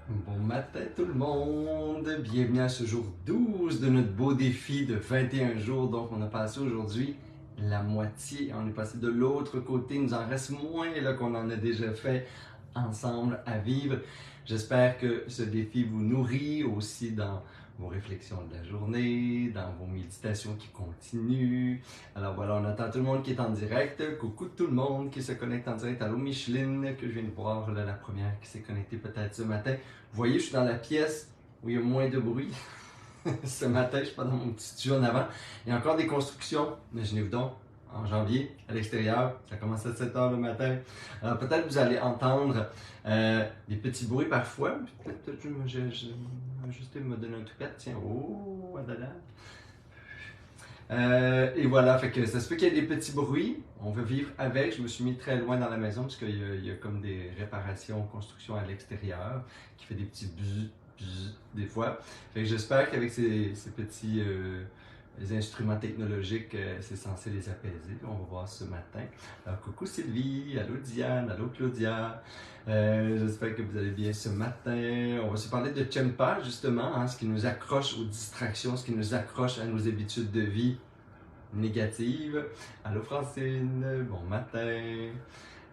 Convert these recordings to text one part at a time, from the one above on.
Bon matin tout le monde, bienvenue à ce jour 12 de notre beau défi de 21 jours. Donc on a passé aujourd'hui la moitié, on est passé de l'autre côté, il nous en reste moins là qu'on en a déjà fait ensemble à vivre. J'espère que ce défi vous nourrit aussi dans vos réflexions de la journée, dans vos méditations qui continuent. Alors voilà, on attend tout le monde qui est en direct. Coucou tout le monde qui se connecte en direct. Allô Micheline, que je viens de voir, là, la première qui s'est connectée peut-être ce matin. Vous voyez, je suis dans la pièce où il y a moins de bruit. Ce matin, je ne suis pas dans mon petit studio en avant. Il y a encore des constructions, imaginez-vous donc, en janvier, à l'extérieur. Ça commence à 7 h le matin. Alors peut-être vous allez entendre des petits bruits parfois. Peut-être que je vais ajuster, me donner un toupette. Tiens, oh, adada. Et voilà, fait que ça se peut qu'il y ait des petits bruits. On veut vivre avec. Je me suis mis très loin dans la maison parce qu'il y a comme des réparations, constructions à l'extérieur qui fait des petits bzzz, bzzz des fois. Fait que j'espère qu'avec ces petits les instruments technologiques, c'est censé les apaiser. On va voir ce matin. Alors, coucou Sylvie, allô Diane, allô Claudia. J'espère que vous allez bien ce matin. On va se parler de Tshempa, justement, hein, ce qui nous accroche aux distractions, ce qui nous accroche à nos habitudes de vie négatives. Allô Francine, bon matin.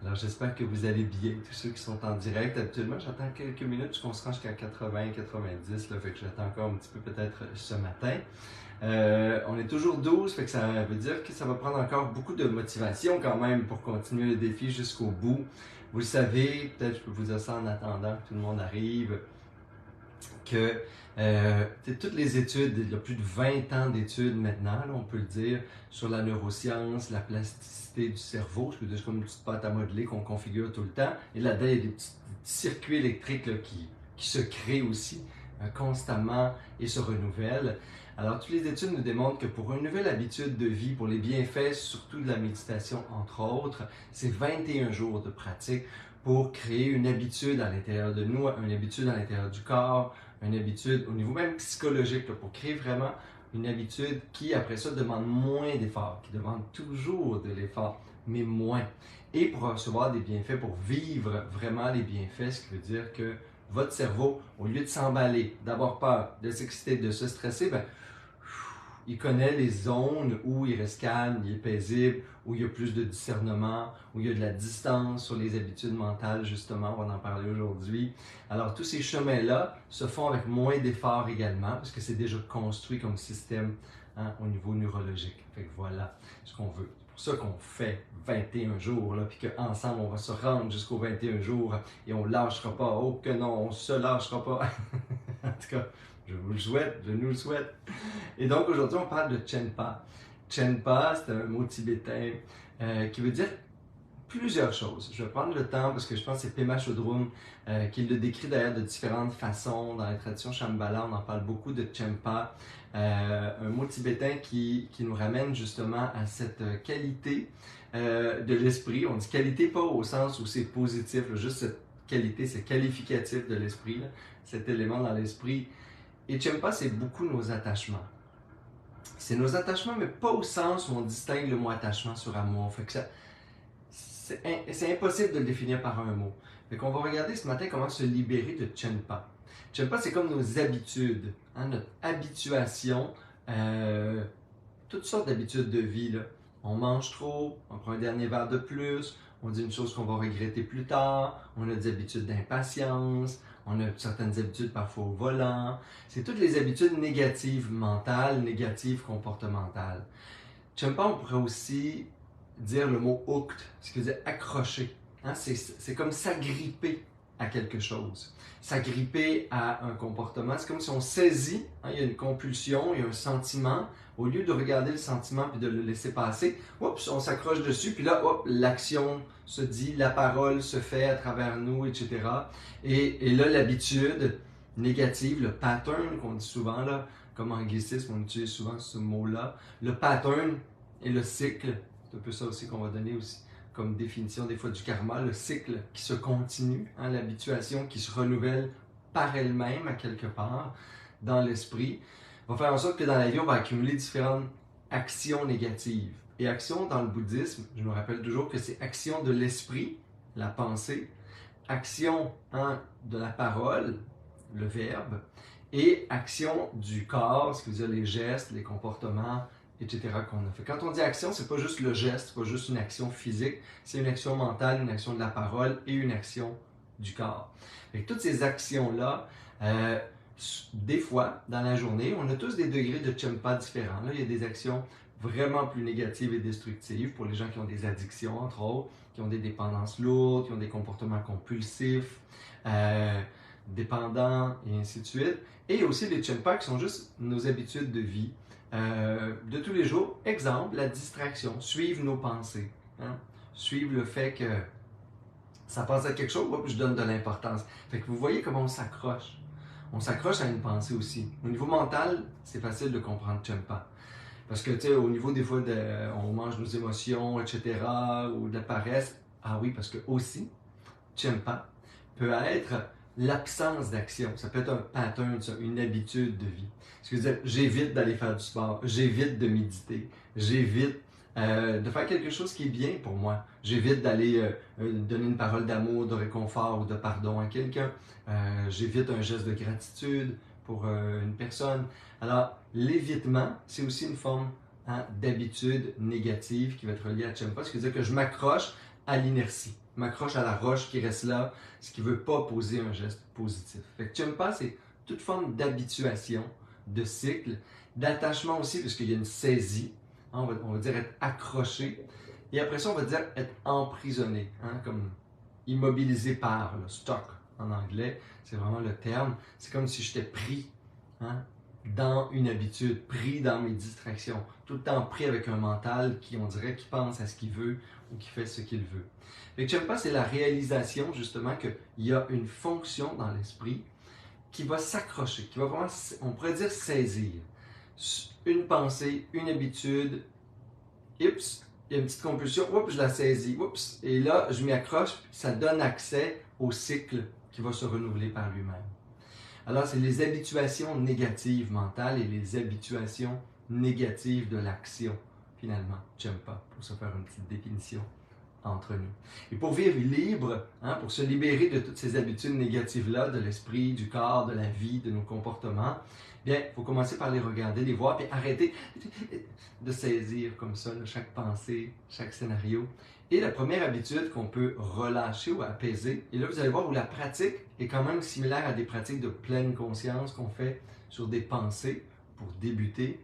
Alors j'espère que vous allez bien, tous ceux qui sont en direct. Habituellement, j'attends quelques minutes puisqu'on se rend jusqu'à 80-90, là, fait que j'attends encore un petit peu peut-être ce matin. On est toujours 12, fait que ça veut dire que ça va prendre encore beaucoup de motivation quand même pour continuer le défi jusqu'au bout. Vous le savez, peut-être je peux vous dire ça en attendant que tout le monde arrive, que toutes les études, il y a plus de 20 ans d'études maintenant, là, on peut le dire, sur la neuroscience, la plasticité du cerveau, je peux dire c'est comme une petite pâte à modeler qu'on configure tout le temps, et là-dedans il y a des petits circuits électriques là, qui se créent aussi constamment et se renouvellent. Alors, toutes les études nous démontrent que pour une nouvelle habitude de vie, pour les bienfaits, surtout de la méditation entre autres, c'est 21 jours de pratique pour créer une habitude à l'intérieur de nous, une habitude à l'intérieur du corps, une habitude au niveau même psychologique, là, pour créer vraiment une habitude qui, après ça, demande moins d'efforts, qui demande toujours de l'effort, mais moins. Et pour recevoir des bienfaits, pour vivre vraiment les bienfaits, ce qui veut dire que votre cerveau, au lieu de s'emballer, d'avoir peur, de s'exciter, de se stresser, ben, il connaît les zones où il reste calme, il est paisible, où il y a plus de discernement, où il y a de la distance sur les habitudes mentales, justement, on va en parler aujourd'hui. Alors, tous ces chemins-là se font avec moins d'efforts également, parce que c'est déjà construit comme système hein, au niveau neurologique. Fait que voilà ce qu'on veut. C'est pour ça qu'on fait 21 jours, là, puis qu'ensemble, on va se rendre jusqu'aux 21 jours et on ne lâchera pas. Oh que non, on ne se lâchera pas. En tout cas, je vous le souhaite, je nous le souhaite. Et donc aujourd'hui, on parle de Tshempa. Tshempa, c'est un mot tibétain qui veut dire plusieurs choses. Je vais prendre le temps parce que je pense que c'est Pema Chodron qui le décrit d'ailleurs de différentes façons. Dans la tradition Shambhala, on en parle beaucoup de Tshempa. Un mot tibétain qui nous ramène justement à cette qualité de l'esprit. On dit qualité pas au sens où c'est positif, là, juste cette qualité, c'est qualificatif de l'esprit, là, cet élément dans l'esprit. Et Tshempa, c'est beaucoup nos attachements. C'est nos attachements, mais pas au sens où on distingue le mot attachement sur amour. Fait que c'est impossible de le définir par un mot. Fait qu'on va regarder ce matin comment se libérer de Tshempa. Tshempa, c'est comme nos habitudes, hein, notre habituation, toutes sortes d'habitudes de vie. Là. On mange trop, on prend un dernier verre de plus, on dit une chose qu'on va regretter plus tard, on a des habitudes d'impatience, on a certaines habitudes parfois au volant. C'est toutes les habitudes négatives mentales, négatives comportementales. Tshempa, on pourrait aussi dire le mot hooked, ce qui veut dire accrocher. Hein? C'est comme s'agripper à quelque chose. S'agripper à un comportement, c'est comme si on saisit, hein, il y a une compulsion, il y a un sentiment, au lieu de regarder le sentiment puis de le laisser passer, oups, on s'accroche dessus, puis là, hop, l'action se dit, la parole se fait à travers nous, etc. Et là, l'habitude négative, le pattern qu'on dit souvent, là, comme anglicisme, on utilise souvent ce mot-là, le pattern et le cycle, c'est un peu ça aussi qu'on va donner aussi comme définition des fois du karma, le cycle qui se continue, hein, l'habituation qui se renouvelle par elle-même à quelque part dans l'esprit, va faire en sorte que dans la vie, on va accumuler différentes actions négatives. Et action dans le bouddhisme, je me rappelle toujours que c'est action de l'esprit, la pensée, action hein, de la parole, le verbe, et action du corps, ce qui veut dire les gestes, les comportements, etc. qu'on a fait. Quand on dit action, c'est pas juste le geste, pas juste une action physique, c'est une action mentale, une action de la parole et une action du corps. Et toutes ces actions-là, des fois, dans la journée, on a tous des degrés de Chempa différents. Là, il y a des actions vraiment plus négatives et destructives pour les gens qui ont des addictions, entre autres, qui ont des dépendances lourdes, qui ont des comportements compulsifs, dépendants, et ainsi de suite. Et il y a aussi les Chempa qui sont juste nos habitudes de vie, de tous les jours. Exemple, la distraction, suivre nos pensées, hein? Suivre le fait que ça passe à quelque chose, je donne de l'importance. Fait que vous voyez comment on s'accroche. On s'accroche à une pensée aussi. Au niveau mental, c'est facile de comprendre Chempa. Parce que, tu sais, au niveau des fois, on mange nos émotions, etc., ou de la paresse, ah oui, parce que aussi, Chempa peut être l'absence d'action. Ça peut être un pattern, une habitude de vie. Ce qui veut dire, j'évite d'aller faire du sport, j'évite de méditer, j'évite de faire quelque chose qui est bien pour moi. J'évite d'aller donner une parole d'amour, de réconfort ou de pardon à quelqu'un. J'évite un geste de gratitude pour une personne. Alors, l'évitement, c'est aussi une forme d'habitude négative qui va être reliée à Chempa. Ce qui veut dire que je m'accroche à l'inertie, je m'accroche à la roche qui reste là, ce qui ne veut pas poser un geste positif. Fait que Chempa, c'est toute forme d'habituation, de cycle, d'attachement aussi, parce qu'il y a une saisie. On va dire être accroché. Et après ça, on va dire être emprisonné, comme immobilisé par, le stock en anglais, c'est vraiment le terme. C'est comme si j'étais pris dans une habitude, pris dans mes distractions, tout le temps pris avec un mental qui, on dirait, qui pense à ce qu'il veut ou qui fait ce qu'il veut. Fait que Chempa, c'est la réalisation justement qu'il y a une fonction dans l'esprit qui va s'accrocher, qui va vraiment, on pourrait dire, saisir une pensée, une habitude, oups, il y a une petite compulsion, oups, je la saisis, oups, et là, je m'y accroche, ça donne accès au cycle qui va se renouveler par lui-même. Alors, c'est les habituations négatives mentales et les habituations négatives de l'action, finalement, Chempa, pour se faire une petite définition entre nous. Et pour vivre libre, pour se libérer de toutes ces habitudes négatives-là, de l'esprit, du corps, de la vie, de nos comportements, bien, il faut commencer par les regarder, les voir, puis arrêter de saisir comme ça chaque pensée, chaque scénario. Et la première habitude qu'on peut relâcher ou apaiser, et là vous allez voir où la pratique est quand même similaire à des pratiques de pleine conscience qu'on fait sur des pensées pour débuter.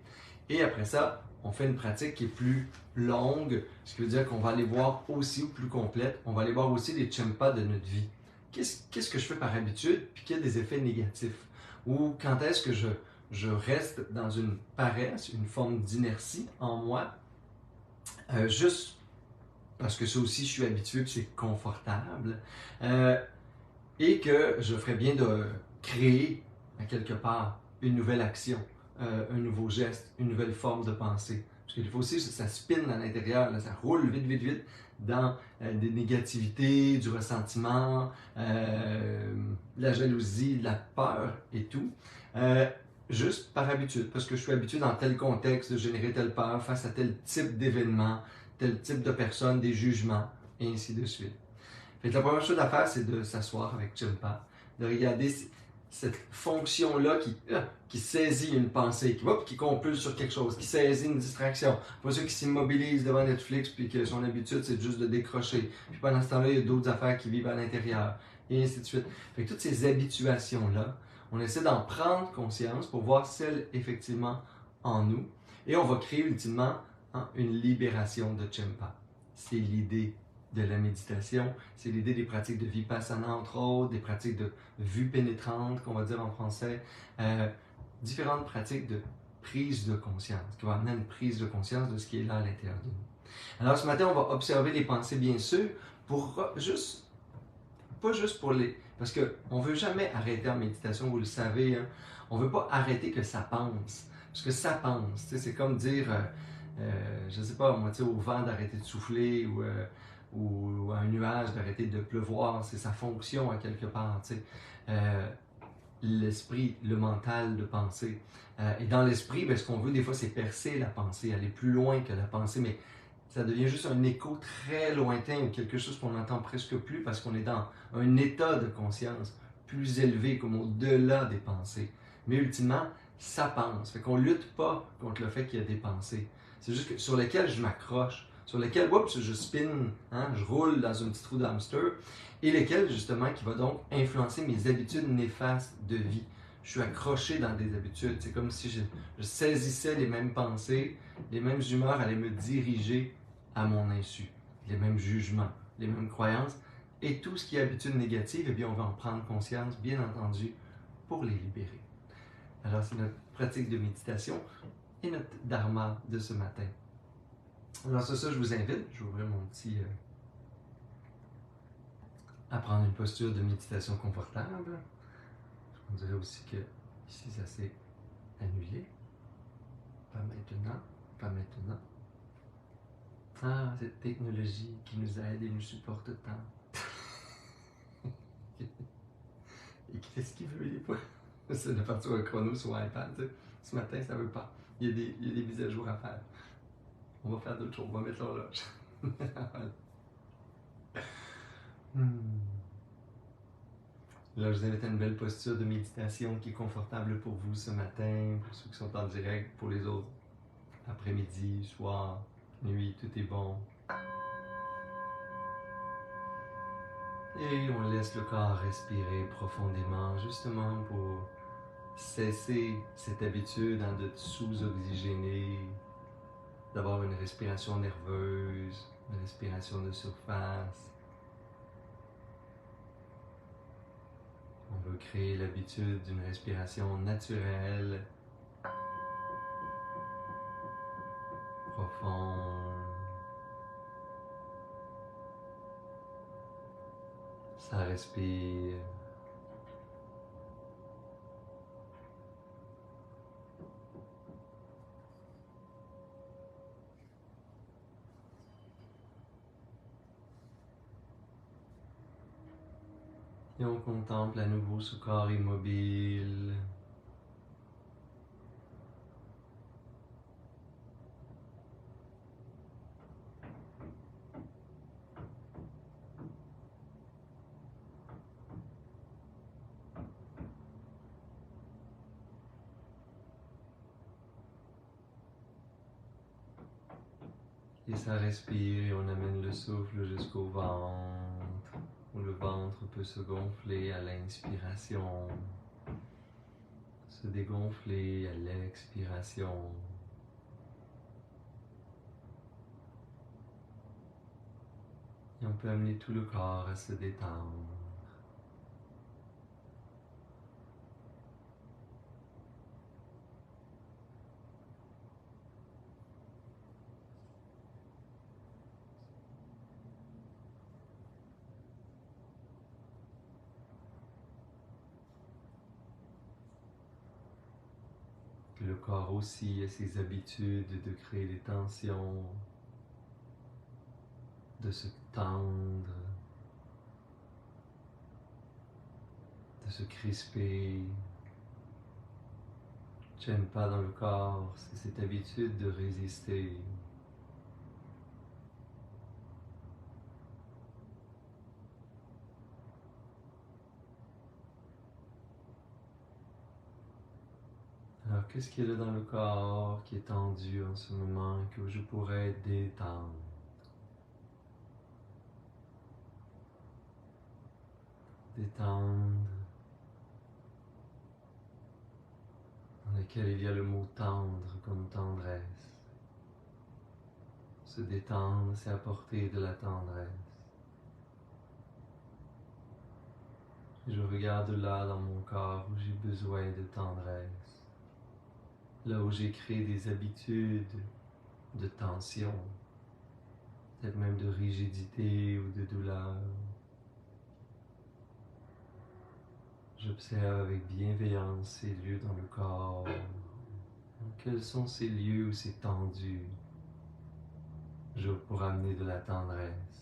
Et après ça, on fait une pratique qui est plus longue, ce qui veut dire qu'on va aller voir aussi, ou plus complète, on va aller voir aussi les Chempa de notre vie. Qu'est-ce que je fais par habitude, puis qu'il y a des effets négatifs? Ou quand est-ce que je reste dans une paresse, une forme d'inertie en moi, juste parce que ça aussi, je suis habitué, puis c'est confortable, et que je ferais bien de créer, à quelque part, une nouvelle action, un nouveau geste, une nouvelle forme de pensée. Parce qu'il faut aussi, ça spinne à l'intérieur, là, ça roule vite, vite, vite dans des négativités, du ressentiment, de la jalousie, de la peur et tout. Juste par habitude, parce que je suis habitué dans tel contexte de générer telle peur face à tel type d'événement, tel type de personne, des jugements, et ainsi de suite. Fait que la première chose à faire, c'est de s'asseoir avec Chempa, de regarder cette fonction-là qui saisit une pensée, qui compulse sur quelque chose, qui saisit une distraction. Pas ceux qui s'immobilisent devant Netflix puis que son habitude, c'est juste de décrocher. Puis pendant ce temps-là, il y a d'autres affaires qui vivent à l'intérieur, et ainsi de suite. Fait que toutes ces habituations-là, on essaie d'en prendre conscience pour voir celles effectivement en nous. Et on va créer ultimement une libération de Chempa. C'est l'idée de la méditation, c'est l'idée des pratiques de Vipassana, entre autres, des pratiques de vue pénétrante, qu'on va dire en français, différentes pratiques de prise de conscience, qui vont amener à une prise de conscience de ce qui est là à l'intérieur de nous. Alors ce matin, on va observer les pensées, bien sûr, pour juste, pas juste pour les... Parce qu'on ne veut jamais arrêter en méditation, vous le savez, on ne veut pas arrêter que ça pense, parce que ça pense, c'est comme dire... je ne sais pas, moi, au vent d'arrêter de souffler ou à un nuage d'arrêter de pleuvoir, c'est sa fonction à quelque part. L'esprit, le mental de penser. Et dans l'esprit, ce qu'on veut des fois, c'est percer la pensée, aller plus loin que la pensée, mais ça devient juste un écho très lointain ou quelque chose qu'on n'entend presque plus parce qu'on est dans un état de conscience plus élevé, comme au-delà des pensées. Mais ultimement, ça pense. Fait qu'on lutte pas contre le fait qu'il y a des pensées. C'est juste que sur lesquelles je m'accroche, sur lesquelles, oups, je spin, hein, je roule dans un petit trou d'hamster, et lesquelles, justement, qui va donc influencer mes habitudes néfastes de vie. Je suis accroché dans des habitudes. C'est comme si je saisissais les mêmes pensées, les mêmes humeurs allaient me diriger à mon insu. Les mêmes jugements, les mêmes croyances. Et tout ce qui est habitude négative, eh bien, on va en prendre conscience, bien entendu, pour les libérer. Alors, c'est notre pratique de méditation et notre dharma de ce matin. Alors, sur ça, je vous invite, je vais ouvrir mon petit... à prendre une posture de méditation confortable. On dirait aussi que ici, ça s'est annulé. Pas maintenant, pas maintenant. Ah, cette technologie qui nous aide et nous supporte tant. Et qu'est-ce qu'il veut, il est pas... C'est de partir un chrono sur iPad. Tu sais. Ce matin, ça veut pas. Il y a des mises à jour à faire. On va faire d'autres choses. On va mettre l'horloge. Là, je vous invite à une belle posture de méditation qui est confortable pour vous ce matin, pour ceux qui sont en direct, pour les autres, après-midi, soir, nuit, tout est bon. Et on laisse le corps respirer profondément, justement pour cesser cette habitude de sous-oxygéner, d'avoir une respiration nerveuse, une respiration de surface. On veut créer l'habitude d'une respiration naturelle, profonde. Ça respire. Et on contemple à nouveau ce corps immobile. Et ça respire et on amène le souffle jusqu'au ventre, où le ventre peut se gonfler à l'inspiration, se dégonfler à l'expiration. Et on peut amener tout le corps à se détendre. Que le corps aussi a ses habitudes de créer des tensions, de se tendre, de se crisper. J'aime pas dans le corps, c'est cette habitude de résister. Alors, qu'est-ce qu'il y a là dans le corps qui est tendu en ce moment, que je pourrais détendre? Détendre, dans lequel il y a le mot tendre comme tendresse. Se détendre, c'est apporter de la tendresse. Et je regarde là dans mon corps où j'ai besoin de tendresse, là où j'ai créé des habitudes de tension, peut-être même de rigidité ou de douleur. J'observe avec bienveillance ces lieux dans le corps. Quels sont ces lieux où c'est tendu? Pour amener de la tendresse.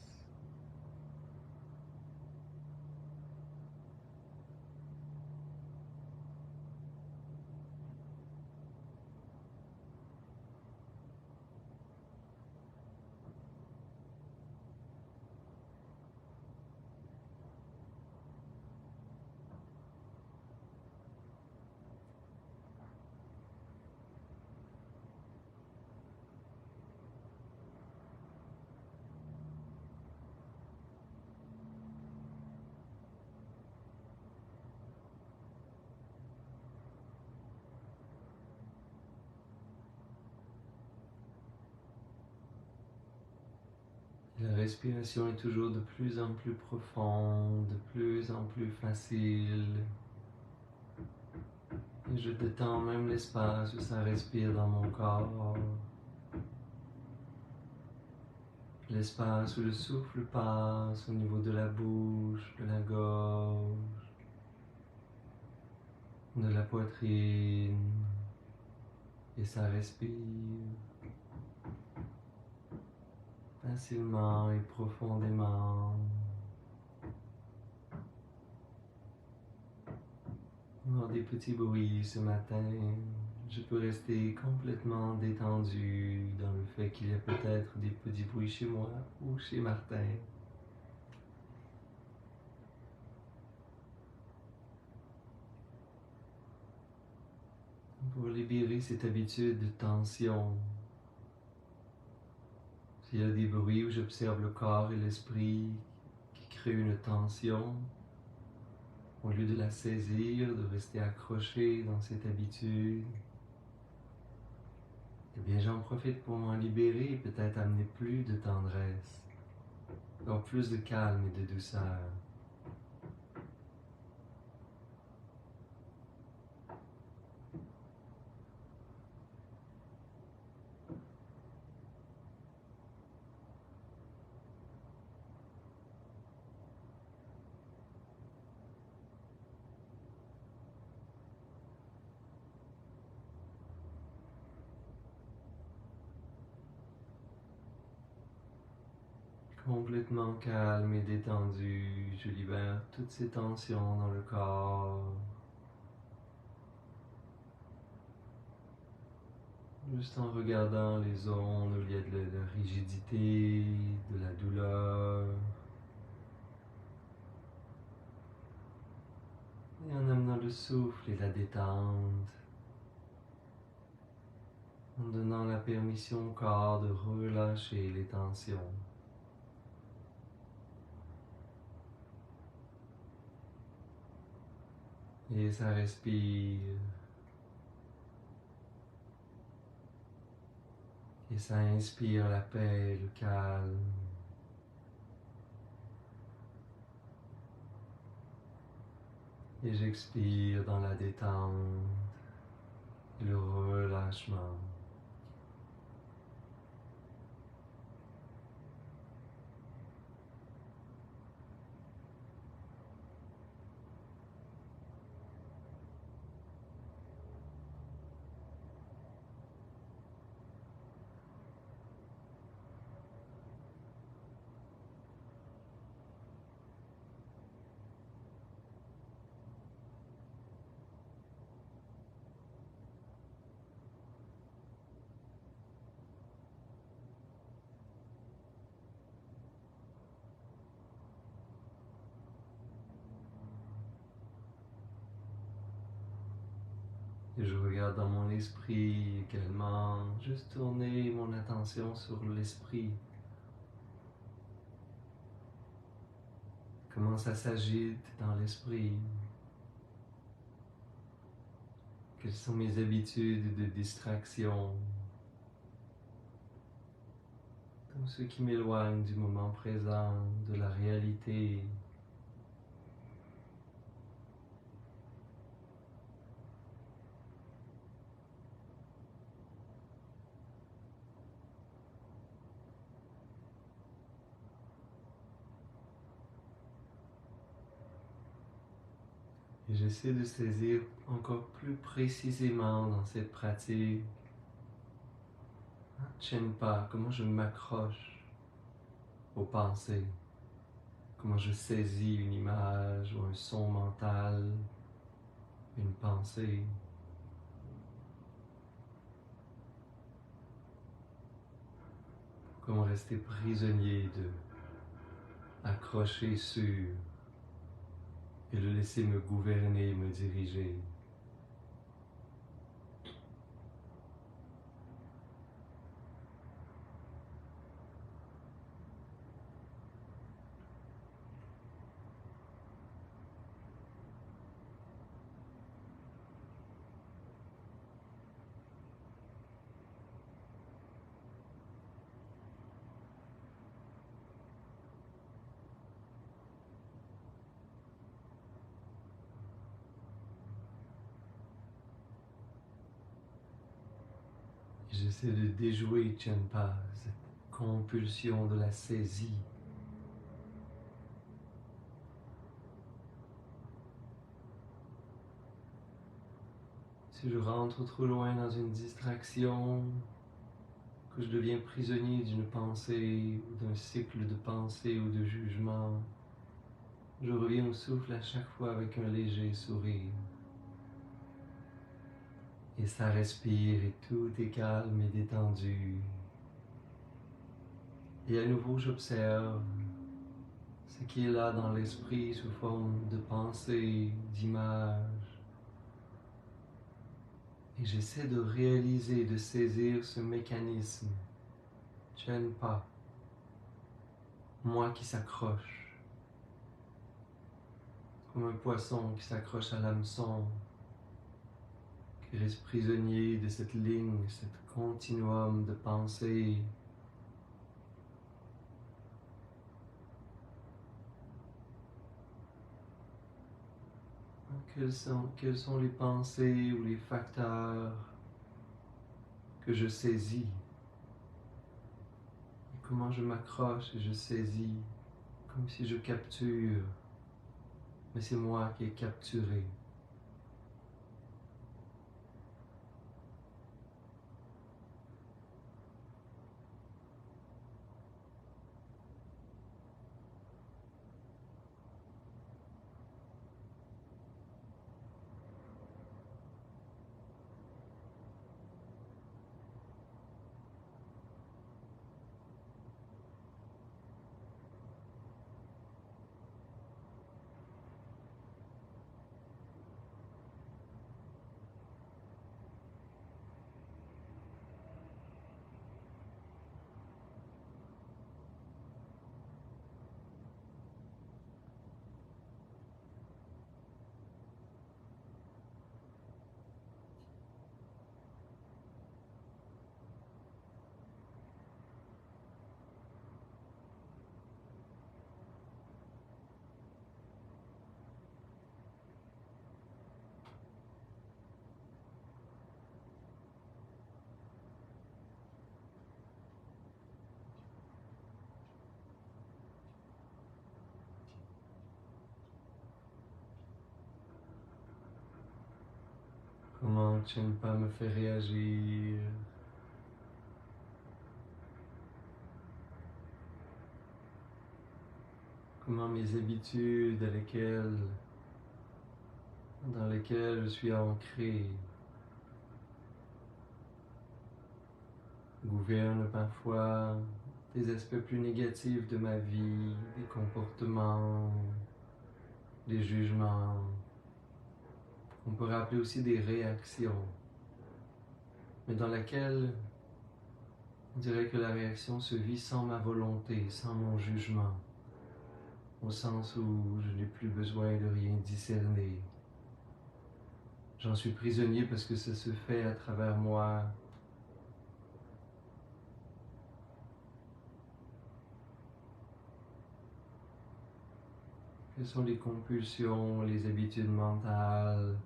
respiration est toujours de plus en plus profonde, de plus en plus facile. Et je détends même l'espace où ça respire dans mon corps. L'espace où le souffle passe au niveau de la bouche, de la gorge, de la poitrine. Et ça respire facilement et profondément. Avoir des petits bruits ce matin. Je peux rester complètement détendu dans le fait qu'il y a peut-être des petits bruits chez moi ou chez Martin. Pour libérer cette habitude de tension, s'il y a des bruits où j'observe le corps et l'esprit qui créent une tension, au lieu de la saisir, de rester accroché dans cette habitude, eh bien j'en profite pour m'en libérer et peut-être amener plus de tendresse, encore plus de calme et de douceur. Complètement calme et détendu, je libère toutes ces tensions dans le corps. Juste en regardant les zones où il y a de la rigidité, de la douleur. Et en amenant le souffle et la détente. En donnant la permission au corps de relâcher les tensions. Et ça respire. Et ça inspire la paix, le calme. Et j'expire dans la détente et le relâchement. Et je regarde dans mon esprit également, juste tourner mon attention sur l'esprit. Comment ça s'agite dans l'esprit. Quelles sont mes habitudes de distraction. Tout ce qui m'éloigne du moment présent, de la réalité. Et j'essaie de saisir encore plus précisément dans cette pratique. Chenpa, comment je m'accroche aux pensées. Comment je saisis une image ou un son mental, une pensée. Comment rester prisonnier de, accroché sur et le laisser me gouverner, me diriger. J'essaie de déjouer Chenpa, cette compulsion de la saisie. Si je rentre trop loin dans une distraction, que je deviens prisonnier d'une pensée ou d'un cycle de pensée ou de jugement, je reviens au souffle à chaque fois avec un léger sourire. Et ça respire et tout est calme et détendu. Et à nouveau, j'observe ce qui est là dans l'esprit sous forme de pensée, d'image. Et j'essaie de réaliser, de saisir ce mécanisme. Chenpa, moi qui s'accroche, comme un poisson qui s'accroche à l'hameçon, qui reste prisonnier de cette ligne, cet continuum de pensée. Quelles sont les pensées ou les facteurs que je saisis? Et comment je m'accroche et je saisis, comme si je capture, mais c'est moi qui ai capturé. Comment Chenpa me fait réagir. Comment mes habitudes dans lesquelles je suis ancré gouvernent parfois des aspects plus négatifs de ma vie, des comportements, des jugements. On peut rappeler aussi des réactions, mais dans laquelle on dirait que la réaction se vit sans ma volonté, sans mon jugement, au sens où je n'ai plus besoin de rien discerner. J'en suis prisonnier parce que ça se fait à travers moi. Quelles sont les compulsions, les habitudes mentales,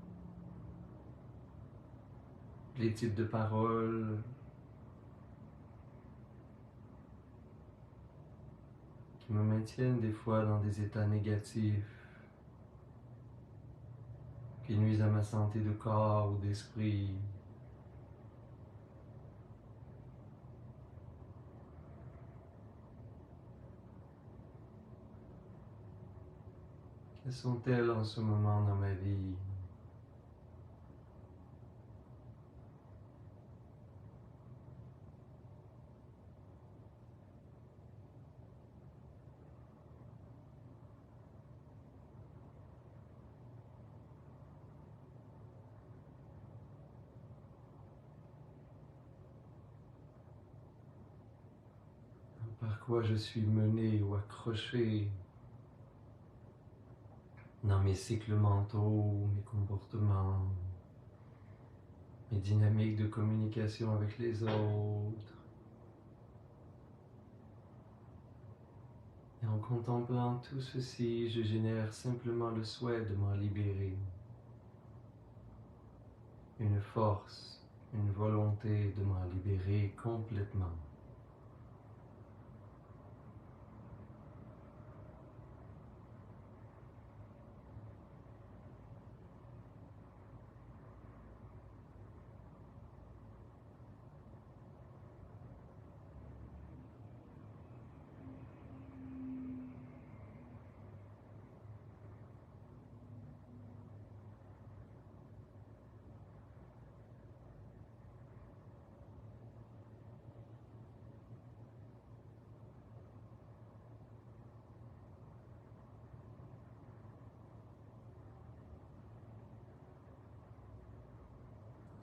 les types de paroles qui me maintiennent des fois dans des états négatifs, qui nuisent à ma santé de corps ou d'esprit. Quelles sont-elles en ce moment dans ma vie? Par quoi je suis mené ou accroché dans mes cycles mentaux, mes comportements, mes dynamiques de communication avec les autres. Et en contemplant tout ceci, je génère simplement le souhait de m'en libérer. Une force, une volonté de m'en libérer complètement.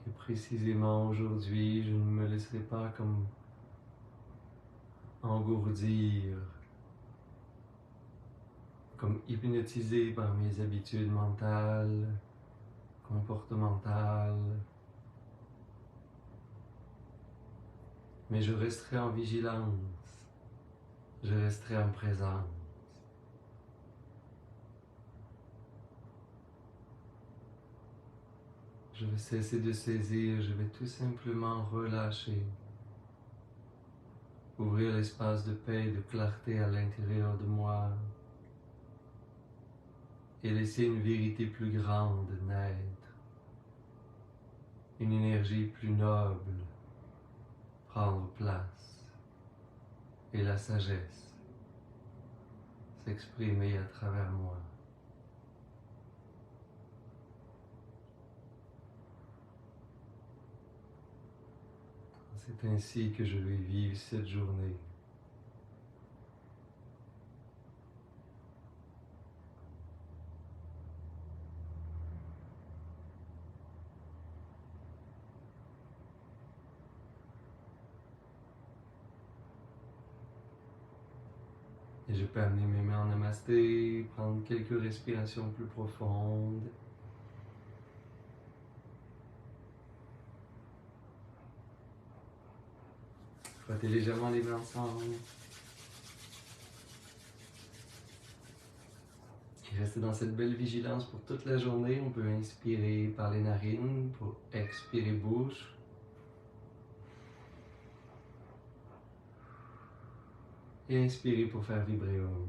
Et précisément aujourd'hui, je ne me laisserai pas comme engourdir, comme hypnotisé par mes habitudes mentales, comportementales, mais je resterai en vigilance, je resterai en présence. Je vais cesser de saisir, je vais tout simplement relâcher, ouvrir l'espace de paix et de clarté à l'intérieur de moi et laisser une vérité plus grande naître, une énergie plus noble prendre place et la sagesse s'exprimer à travers moi. C'est ainsi que je vais vivre cette journée. Et je peux amener mes mains en namasté, prendre quelques respirations plus profondes. Frotter légèrement les mains ensemble. Et rester dans cette belle vigilance pour toute la journée. On peut inspirer par les narines pour expirer bouche. Et inspirer pour faire vibrer Om.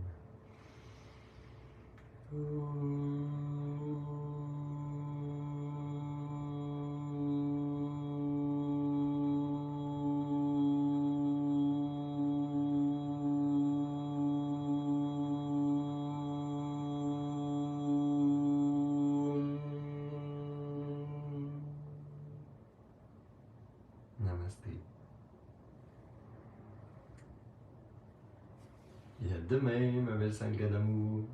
Namasté. Et à demain, ma belle sangria d'amour.